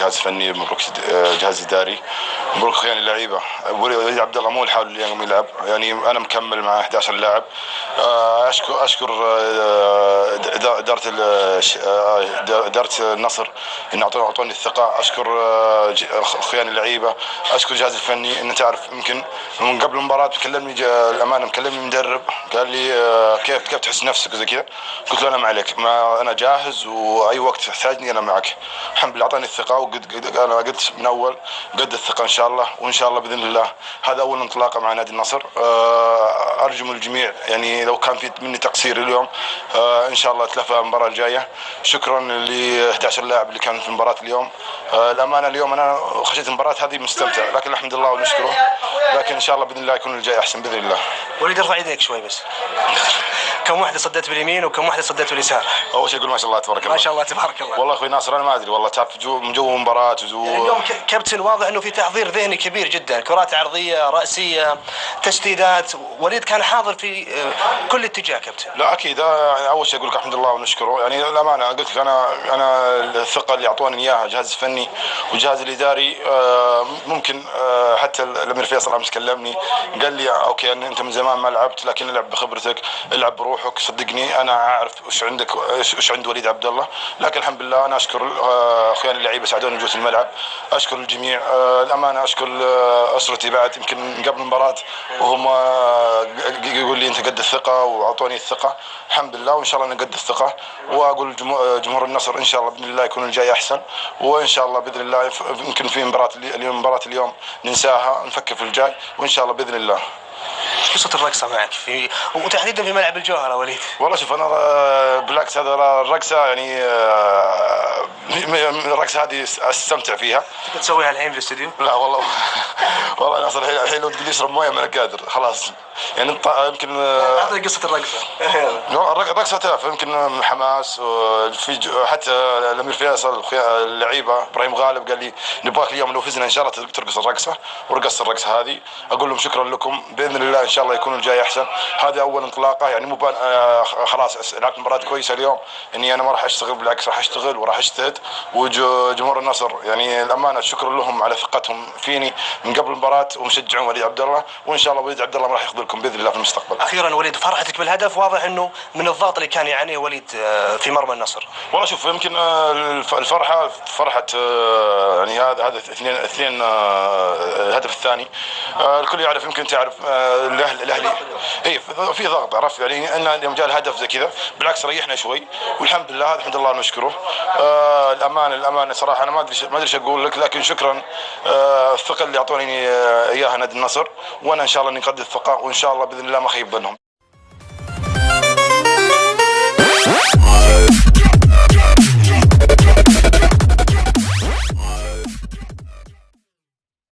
جهاز فني، مبروك جهاز اداري، مبروك اخواني اللعيبه. وليد عبد الله مو لحاله اليوم يلعب، يعني انا مكمل مع 11 لاعب. اشكر اداره النصر ان اعطوني الثقه. اشكر اخواني اللعيبه، اشكر الجهاز الفني. ان تعرف يمكن من قبل المباراه كلمني الامانه، مكلمني المدرب قال لي كيف تحس نفسك وزي كذا. قلت له انا ما عليك، ما انا جاهز واي وقت تحتاجني انا معك. الحمد لله اعطاني الثقه، انا قلت من اول قد الثقه ان شاء الله، وان شاء الله باذن الله هذا اول انطلاقه مع نادي النصر. ارجو من الجميع يعني لو كان في مني تقصير اليوم ان شاء الله اتلافى المباراه الجايه. شكرا ل 11 لاعب اللي كانوا في المباراه اليوم. الامانه اليوم انا خشيت المباراه هذه مستمتع، لكن الحمد لله ونشكره. لكن ان شاء الله باذن الله يكون الجاي احسن باذن الله. وليد ارفع يديك شوي بس. كم واحده صديت باليمين وكم واحده صديت باليسار؟ اول شيء اقول ما شاء الله تبارك الله. ما شاء الله تبارك الله. والله اخوي ناصر انا ما ادري والله، تعرف جو مباراه يعني اليوم كابتن واضح انه في تحضير ذهني كبير جدا، كرات عرضيه راسيه تسديدات. وليد كان حاضر في كل اتجاه كابتن. لا اكيد، اول شيء اقول لك الحمد لله ونشكره. يعني الامانه قلت لك انا الثقه اللي اعطوني اياها الجهاز الفني والجهاز الاداري. ممكن حتى الامير فيصل امس كلمني قال لي اوكي انت من زمان ما لعبت، لكن العب بخبرتك، العب بروحك. صدقني انا اعرف وش عندك، وش عند وليد عبد الله. لكن الحمد لله انا اشكر اخواني اللعيبه ساعدوني جوه الملعب. اشكر الجميع الامانه، اشكر اسرتي بعد يمكن قبل المباراه وهم يقول لي انت قد الثقه واعطوني الثقه. الحمد لله وان شاء الله انا قد الثقه. واقول جمهور النصر ان شاء الله باذن الله يكون الجاي احسن، وان شاء الله باذن الله يمكن في مباراه اليوم ننساها نفكر في الجاي، وان شاء الله باذن الله. ايش قصة الرقصة معك وتحديدا في ملعب الجوهرة وليد؟ والله شوف انا بالعكس هذا الرقصة يعني الرقصة هذه استمتع فيها. تقدر تسويها الحين في الاستوديو؟ لا والله والله ناصر الحين لو تقول يشرب مويه ما انا قادر خلاص. يعني يمكن اعطني قصة الرقصة. الرقصة تعرف يمكن حماس في حتى الامير فيصل اللعيبة ابراهيم غالب قال لي نبغاك اليوم لو فزنا ان شاء الله ترقص الرقصة، ورقصت الرقصة هذه. اقول لهم شكرا لكم باذن الله ان شاء الله يكون الجاي احسن. هذه اول انطلاقة يعني مو خلاص لعبت مباراة كويسة اليوم اني انا ما راح اشتغل، بالعكس راح اشتغل وراح اجتهد. وجمهور النصر يعني الامانة شكرا لهم على ثقتهم فيني من قبل المباراة ومشجعون وليد عبد الله، وان شاء الله وليد عبد الله راح يخذلكم باذن الله في المستقبل. اخيرا وليد فرحتك بالهدف واضح انه من الضغط اللي كان يعانيه وليد في مرمى النصر. والله شوف يمكن الفرحة فرحة يعني هذا اثنين الهدف الثاني. الكل يعرف يمكن تعرف الاهلي هي في ضغط، عرفت يعني ان يوم جاء الهدف زي كذا بالعكس ريحنا شوي، والحمد لله الحمد لله نشكره. الامانه صراحه انا ما ادري ايش اقول لك، لكن شكرا الثقه اللي اعطوني اياها نادي النصر، وانا ان شاء الله نقدر الثقه، وان شاء الله باذن الله ما خيب ظنهم.